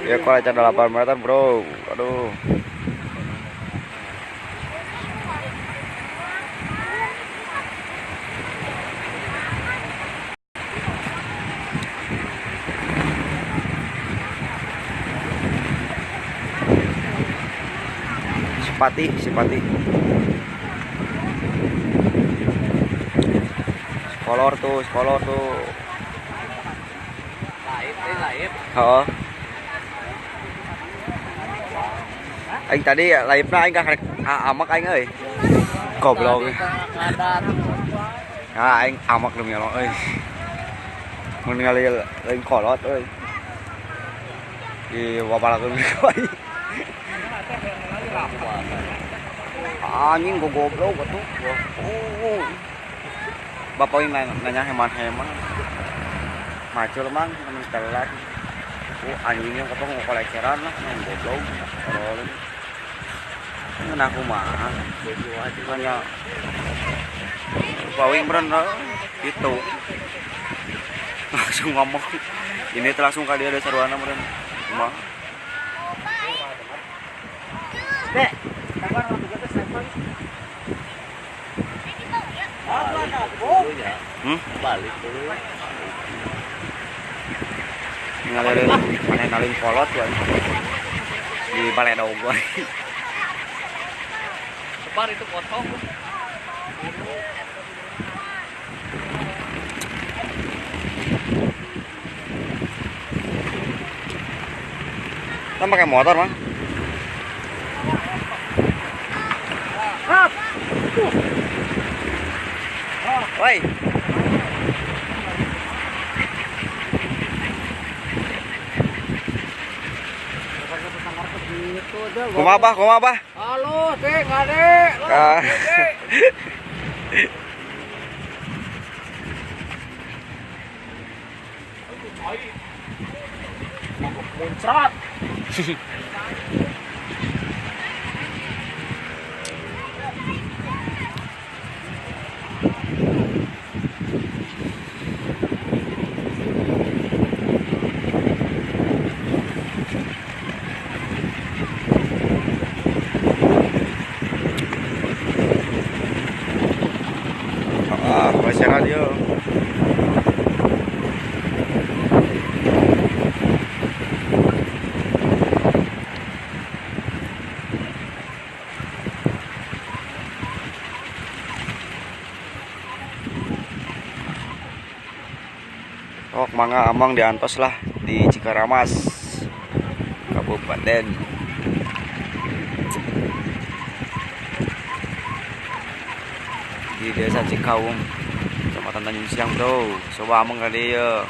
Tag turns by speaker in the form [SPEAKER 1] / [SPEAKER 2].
[SPEAKER 1] Ya kalau acara 8 meter bro, aduh. Simpati. Sekolor tuh.
[SPEAKER 2] Laip.
[SPEAKER 1] Oh. Anh tadi live na anh gak amak anh ơi. Goblok. Anh amak demi Allah ơi. Mun ngali lain kolot euy. Di wabalakeun euy. Anjing gua goblok atuh. Oh. Bapak yang nanya heman-heman. Macul mang temen telat. Anjingnya ketemu mau koleceran lah, main goblok. Rolling. Kan aku mah. Hanya bawing beren gitu. Langsung ngomong. Ini langsung kali ada saruana meren. Mah. Dek, kabar orang juga tuh sampel.
[SPEAKER 2] Balik dulu.
[SPEAKER 1] Ngalirin nalin kolot ya. Di Baledog gua.
[SPEAKER 2] Separ itu potong.
[SPEAKER 1] Kita pakai motor, Mang. Woi. Kumaha?
[SPEAKER 2] Halo, Dek, Adek. Muncrat.
[SPEAKER 1] Masya radio. Oh, mangga amang diantos lah di Cikaramas, Kabupaten. Di Desa Cikaung, Kecamatan Tanjung Siang bro. Coba amang kali ya.